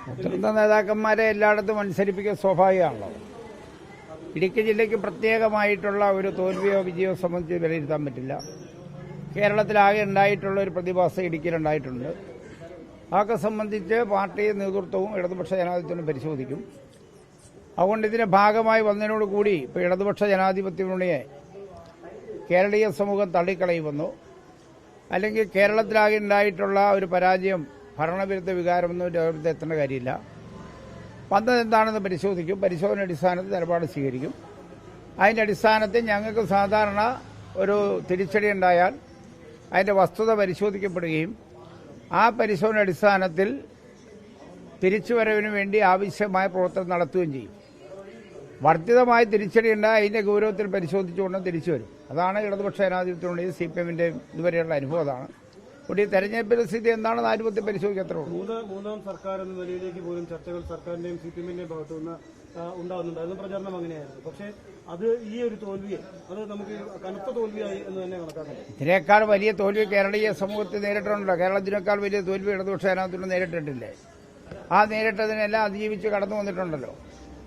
മുതിർന്ന നേതാക്കന്മാരെ എല്ലായിടത്തും മത്സരിപ്പിക്കുക സ്വാഭാവികമാണല്ലോ. ഇടുക്കി ജില്ലയ്ക്ക് പ്രത്യേകമായിട്ടുള്ള ഒരു തോൽവിയോ വിജയമോ സംബന്ധിച്ച് വിലയിരുത്താൻ പറ്റില്ല. കേരളത്തിലാകെ ഉണ്ടായിട്ടുള്ള ഒരു പ്രതിഭാസം ഇടുക്കിയിലുണ്ടായിട്ടുണ്ട്. അതൊക്കെ സംബന്ധിച്ച് പാർട്ടി നേതൃത്വവും ഇടതുപക്ഷ ജനാധിപത്യവും പരിശോധിക്കും. അതുകൊണ്ട് ഇതിന്റെ ഭാഗമായി വന്നതിനോടുകൂടി ഇപ്പോൾ ഇടതുപക്ഷ ജനാധിപത്യ മുന്നണിയെ കേരളീയ സമൂഹം തള്ളിക്കളയുമെന്നോ അല്ലെങ്കിൽ കേരളത്തിലാകെ ഉണ്ടായിട്ടുള്ള ഒരു പരാജയം ഭരണവിരുദ്ധ വികാരമൊന്നും എത്തേണ്ട കാര്യമില്ല. വന്നത് എന്താണെന്ന് പരിശോധിക്കും. പരിശോധന അടിസ്ഥാനത്തിൽ നിലപാട് സ്വീകരിക്കും. അതിന്റെ അടിസ്ഥാനത്തിൽ ഞങ്ങൾക്ക് സാധാരണ ഒരു തിരിച്ചടി ഉണ്ടായാൽ അതിന്റെ വസ്തുത പരിശോധിക്കപ്പെടുകയും ആ പരിശോധന അടിസ്ഥാനത്തിൽ തിരിച്ചുവരവിന് വേണ്ടി ആവശ്യമായ പ്രവർത്തനം നടത്തുകയും ചെയ്യും. വർദ്ധിതമായി തിരിച്ചടിയുണ്ടായ അതിന്റെ ഗൗരവത്തിൽ പരിശോധിച്ചുകൊണ്ട് തിരിച്ചു വരും. അതാണ് ഇടതുപക്ഷ ജനാധിപത്യത്തിനുണ്ടെങ്കിൽ സിപിഎമ്മിന്റെ ഇതുവരെയുള്ള അനുഭവം. അതാണ് ഇവിടെ തെരഞ്ഞെടുപ്പിന്റെ സ്ഥിതി എന്താണെന്ന് ആധിപത്യം പരിശോധിക്കത്രേ ഉള്ളൂ. മൂന്നാം സർക്കാർ എന്ന നിലയിലേക്ക് പോലും ചർച്ചകൾ സർക്കാരിന്റെയും സിപിഎമ്മിന്റെയും ഭാഗത്തു നിന്ന് ഉണ്ടാകുന്നുണ്ടായിരുന്നു. പ്രചാരണം അങ്ങനെയായിരുന്നു. പക്ഷേ അത് ഈ ഒരു തോൽവിയെ അത് നമുക്ക് കനത്ത തോൽവിയായി എന്ന് തന്നെ കണക്കാക്കാം. ഇതിനേക്കാൾ വലിയ തോൽവി കേരളീയ സമൂഹത്തിൽ നേരിട്ടുണ്ടല്ലോ. കേരളത്തിനേക്കാൾ വലിയ തോൽവി ഇടതുപക്ഷ ജനാധിപത്യം നേരിട്ടിട്ടില്ലേ? ആ നേരിട്ടതിനെല്ലാം അതിജീവിച്ച് കടന്നു വന്നിട്ടുണ്ടല്ലോ.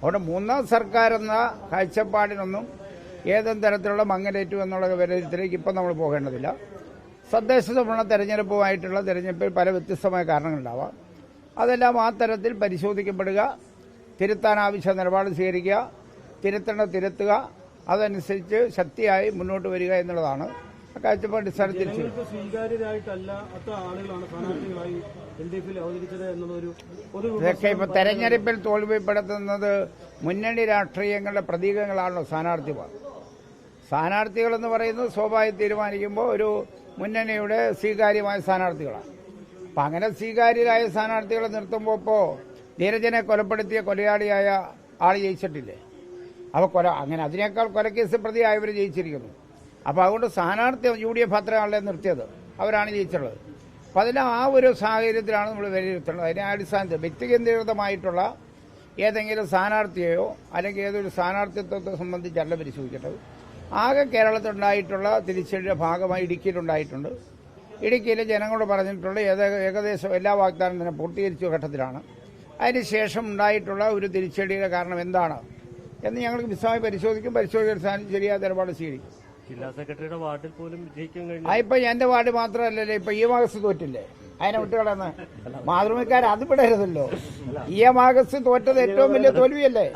അവിടെ മൂന്നാം സർക്കാർ എന്ന കാഴ്ചപ്പാടിനൊന്നും ഏതും തരത്തിലുള്ള മങ്ങലേറ്റു എന്നുള്ള വിലയിരുത്തലേക്ക് ഇപ്പം നമ്മൾ പോകേണ്ടതില്ല. തദ്ദേശഭരണ തെരഞ്ഞെടുപ്പുമായിട്ടുള്ള തെരഞ്ഞെടുപ്പിൽ പല വ്യത്യസ്തമായ കാരണങ്ങളുണ്ടാവാം. അതെല്ലാം ആ തരത്തിൽ പരിശോധിക്കപ്പെടുക, തിരുത്താൻ ആവശ്യ നിലപാട് സ്വീകരിക്കുക, തിരുത്തുക, അതനുസരിച്ച് ശക്തിയായി മുന്നോട്ട് വരിക എന്നുള്ളതാണ് കാഴ്ചപ്പാട് അടിസ്ഥാനത്തിൽ. ഇതൊക്കെ ഇപ്പൊ തെരഞ്ഞെടുപ്പിൽ തോൽവിപ്പെടുത്തുന്നത് മുന്നണി രാഷ്ട്രീയങ്ങളുടെ പ്രതീകങ്ങളാണല്ലോ സ്ഥാനാർത്ഥിമാർ. സ്ഥാനാർത്ഥികളെന്ന് പറയുന്നത് സ്വാഭാവികം തീരുമാനിക്കുമ്പോൾ ഒരു മുന്നണിയുടെ സ്വീകാര്യമായ സ്ഥാനാർത്ഥികളാണ്. അപ്പം അങ്ങനെ സ്വീകാര്യരായ സ്ഥാനാർത്ഥികളെ നിർത്തുമ്പോൾ ഇപ്പോൾ ധീരജനെ കൊലപ്പെടുത്തിയ കൊലയാളിയായ ആൾ ജയിച്ചിട്ടില്ലേ? അപ്പോൾ അങ്ങനെ അതിനേക്കാൾ കൊലക്കേസ് പ്രതിയായവർ ജയിച്ചിരിക്കുന്നു. അപ്പോൾ അതുകൊണ്ട് സ്ഥാനാർത്ഥി UDF അത്ര ആളെ നിർത്തിയത് അവരാണ് ജയിച്ചിട്ടുള്ളത്. അപ്പം അതിന് ആ ഒരു സാഹചര്യത്തിലാണ് നമ്മൾ വിലയിരുത്തേണ്ടത്. അതിനെ അടിസ്ഥാനത്തിൽ വ്യക്തികേന്ദ്രീകൃതമായിട്ടുള്ള ഏതെങ്കിലും സ്ഥാനാർത്ഥിയെയോ അല്ലെങ്കിൽ ഏതൊരു സ്ഥാനാർത്ഥിത്വത്തെ സംബന്ധിച്ചല്ല പരിശോധിക്കേണ്ടത്. ആകെ കേരളത്തിലുണ്ടായിട്ടുള്ള തിരിച്ചടിയുടെ ഭാഗമായി ഇടുക്കിയിലുണ്ടായിട്ടുണ്ട്. ഇടുക്കിയിലെ ജനങ്ങളോട് പറഞ്ഞിട്ടുള്ള ഏകദേശം എല്ലാ വാഗ്ദാനവും തന്നെ പൂർത്തീകരിച്ച ഘട്ടത്തിലാണ്. അതിനുശേഷം ഉണ്ടായിട്ടുള്ള ഒരു തിരിച്ചടിയുടെ കാരണം എന്താണ് എന്ന് ഞങ്ങൾക്ക് വിശദമായി പരിശോധിക്കും. പരിശോധിക്കാൻ ശരിയായ നിലപാട് സ്വീകരിക്കും. ജില്ലാ സെക്രട്ടറിയുടെ വാർഡിൽ പോലും വിജയിക്കാൻ കഴിഞ്ഞു. ഇപ്പൊ എന്റെ വാർഡ് മാത്രമല്ലല്ലോ, ഇപ്പൊ EM തോറ്റില്ലേ? അതിനെ വിട്ടുകളന്ന് മാതൃഭൂമിക്കാർ അത് വിടരുതല്ലോ. EM തോറ്റത് ഏറ്റവും വലിയ തോൽവിയല്ലേ?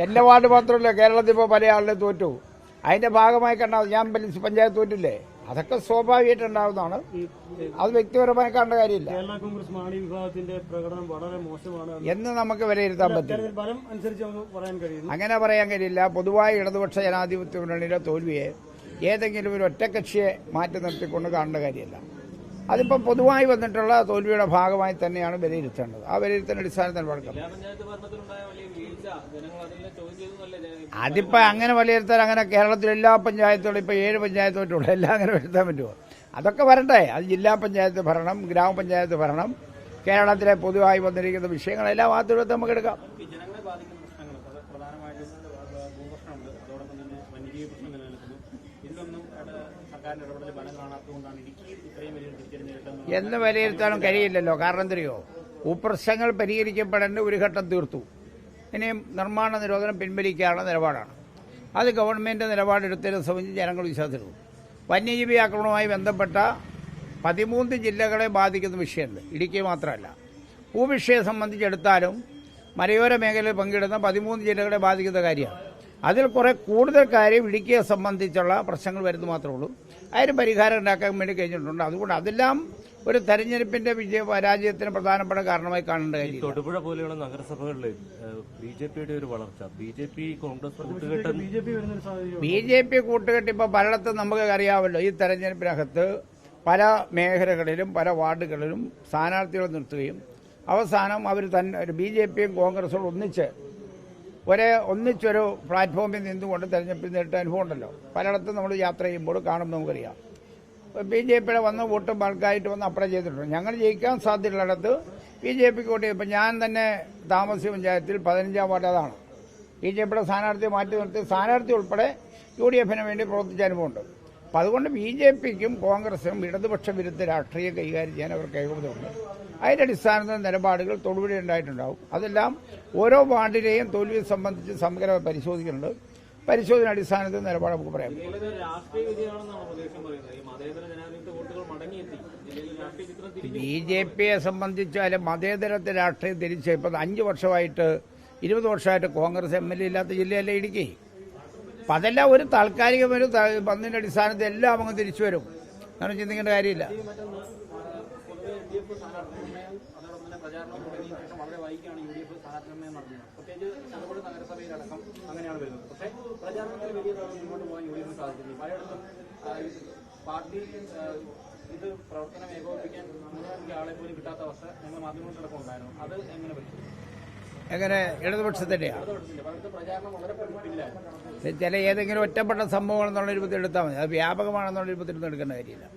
എന്റെ വാർഡ് മാത്രമല്ല, കേരളത്തിൽ ഇപ്പോ പല ആളുടെ തോറ്റു. അതിന്റെ ഭാഗമായി കണ്ടാൽ ഞാൻ പഞ്ചായത്ത് തോറ്റില്ലേ? അതൊക്കെ സ്വാഭാവികമായിട്ടുണ്ടാവുന്നതാണ്. അത് വ്യക്തിപരമായി കാണേണ്ട കാര്യമില്ല. കേരള കോൺഗ്രസ് മാണി വിഭാഗത്തിന്റെ പ്രകടനം വളരെ മോശമാണ് എന്ന് നമുക്ക് വിലയിരുത്താൻ പറ്റും. അങ്ങനെ പറയാൻ കഴിയില്ല. പൊതുവായി ഇടതുപക്ഷ ജനാധിപത്യ മുന്നണിയുടെ തോൽവിയെ ഏതെങ്കിലും ഒരു ഒറ്റക്കക്ഷിയെ മാറ്റി നിർത്തിക്കൊണ്ട് കാണേണ്ട കാര്യമല്ല. അതിപ്പോൾ പൊതുവായി വന്നിട്ടുള്ള തോൽവിയുടെ ഭാഗമായി തന്നെയാണ് വിലയിരുത്തേണ്ടത്. ആ വിലയിരുത്തലിന്റെ അടിസ്ഥാനത്തിൽ നടക്കണം. അതിപ്പോ അങ്ങനെ വിലയിരുത്താൻ അങ്ങനെ കേരളത്തിലെ എല്ലാ പഞ്ചായത്തുകളും ഇപ്പൊ 7 പഞ്ചായത്തോട്ടുള്ള എല്ലാം അങ്ങനെ വരുത്താൻ പറ്റുമോ? അതൊക്കെ വരണ്ടേ? അത് ജില്ലാ പഞ്ചായത്ത് ഭരണം, ഗ്രാമപഞ്ചായത്ത് ഭരണം, കേരളത്തിലെ പൊതുവായി വന്നിരിക്കുന്ന വിഷയങ്ങളെല്ലാം ആ തുഴത്ത് നമുക്ക് എടുക്കാം. എന്ന് വിലയിരുത്താനും കഴിയില്ലല്ലോ. കാരണം എന്തറിയോ, ഭൂപ്രശ്നങ്ങൾ പരിഹരിക്കപ്പെടേണ്ട ഒരു ഘട്ടം തീർത്തു. ഇനിയും നിർമ്മാണ നിരോധനം പിൻവലിക്കാനുള്ള നിലപാടാണ്. അത് ഗവൺമെന്റ് നിലപാടെടുത്തതിനെ സംബന്ധിച്ച് ജനങ്ങൾ വിശ്വാസത്തിലുള്ളൂ. വന്യജീവി ആക്രമണവുമായി ബന്ധപ്പെട്ട 13 ജില്ലകളെ ബാധിക്കുന്ന വിഷയമുണ്ട്. ഇടുക്കി മാത്രമല്ല. ഭൂവിഷയം സംബന്ധിച്ചെടുത്താലും മലയോര മേഖലയിൽ പങ്കിടുന്ന 13 ജില്ലകളെ ബാധിക്കുന്ന കാര്യമാണ്. അതിൽ കുറെ കൂടുതൽ കാര്യം ഇടുക്കിയെ സംബന്ധിച്ചുള്ള പ്രശ്നങ്ങൾ വരുന്നു മാത്രമേ ഉള്ളൂ. അതിന് പരിഹാരം ഉണ്ടാക്കാൻ വേണ്ടി കഴിഞ്ഞിട്ടുണ്ട്. അതുകൊണ്ട് അതെല്ലാം ഒരു തെരഞ്ഞെടുപ്പിന്റെ പരാജയത്തിന് പ്രധാനപ്പെട്ട കാരണമായി കാണേണ്ട കാര്യം. തൊടുപുഴ പോലെയുള്ള നഗരസഭകളിൽ ബിജെപിയുടെ ഒരു വളർച്ച, ബിജെപി കോൺഗ്രസ് കൂട്ടുകെട്ട് ഇപ്പൊ പലയിടത്തും നമുക്ക് അറിയാമല്ലോ. ഈ തെരഞ്ഞെടുപ്പിനകത്ത് പല മേഖലകളിലും പല വാർഡുകളിലും സ്ഥാനാർത്ഥികളെ നിർത്തുകയും അവസാനം അവർ തന്നെ ബിജെപിയും കോൺഗ്രസും ഒന്നിച്ചൊരു പ്ലാറ്റ്ഫോമിൽ നിന്നുകൊണ്ട് തെരഞ്ഞെടുപ്പിൽ നേരിട്ട അനുഭവം ഉണ്ടല്ലോ. പലയിടത്തും നമ്മൾ യാത്ര ചെയ്യുമ്പോൾ കാണുമ്പോൾ നമുക്കറിയാം. ബിജെപിയുടെ വന്ന് വോട്ട് ബൾക്കായിട്ട് വന്ന് അപ്ലൈ ചെയ്തിട്ടുണ്ട്. ഞങ്ങൾ ജയിക്കാൻ സാധ്യതയുള്ളിടത്ത് ബിജെപിക്ക് വോട്ട് ചെയ്യും. ഇപ്പം ഞാൻ തന്നെ താമസിച്ച പഞ്ചായത്തിൽ 15-ാം വാർഡ് അതാണ്. ബിജെപിയുടെ സ്ഥാനാർത്ഥിയെ മാറ്റി നിർത്തി സ്ഥാനാർത്ഥി ഉൾപ്പെടെ UDF വേണ്ടി പ്രവർത്തിച്ച അനുഭവമുണ്ട്. അപ്പം അതുകൊണ്ട് BJPക്കും കോൺഗ്രസിനും ഇടതുപക്ഷ വിരുദ്ധ രാഷ്ട്രീയം കൈകാര്യം ചെയ്യാൻ അവർക്ക് ഏകോപതമുണ്ട്. അതിന്റെ അടിസ്ഥാനത്തിൽ നിലപാടുകൾ തൊടുപുഴ ഉണ്ടായിട്ടുണ്ടാവും. അതെല്ലാം ഓരോ വാർഡിലെയും തോൽവിയെ സംബന്ധിച്ച് സമഗ്രമായി പരിശോധിക്കുന്നുണ്ട്. പരിശോധന അടിസ്ഥാനത്തിൽ നിലപാട് നമുക്ക് പറയാം. BJPയെ സംബന്ധിച്ചാൽ മതേതരത്തെ രാഷ്ട്രീയം തിരിച്ച് ഇപ്പം 5 വർഷമായിട്ട് 20 വർഷമായിട്ട് കോൺഗ്രസ് MLA ഇല്ലാത്ത ജില്ലയല്ലേ ഇടുക്കി. അപ്പം അതെല്ലാം ഒരു താൽക്കാലികം ഒരു പന്നിന്റെ അടിസ്ഥാനത്തിൽ എല്ലാം അങ്ങ് തിരിച്ചു വരും. അങ്ങനെ ചിന്തിക്കേണ്ട കാര്യമില്ല. ഇത് പ്രവർത്തനം ഏകോപിപ്പിക്കാൻ ആളെ പോലും കിട്ടാത്ത അവസ്ഥ ഞങ്ങൾ മാധ്യമങ്ങൾക്കടക്കം ഉണ്ടായിരുന്നു. അത് എങ്ങനെ പറ്റും? എങ്ങനെ ഇടതുപക്ഷത്തിന്റെയാണ് പ്രചാരണം വളരെ പിന്നിലായിരുന്നു. ചില ഏതെങ്കിലും ഒറ്റപ്പെട്ട സംഭവങ്ങൾ എന്നുള്ള രൂപത്തിൽ എടുത്താൽ മതി. അത് വ്യാപകമാണെന്നുള്ള രൂപത്തിൽ എടുക്കേണ്ട കാര്യമില്ല.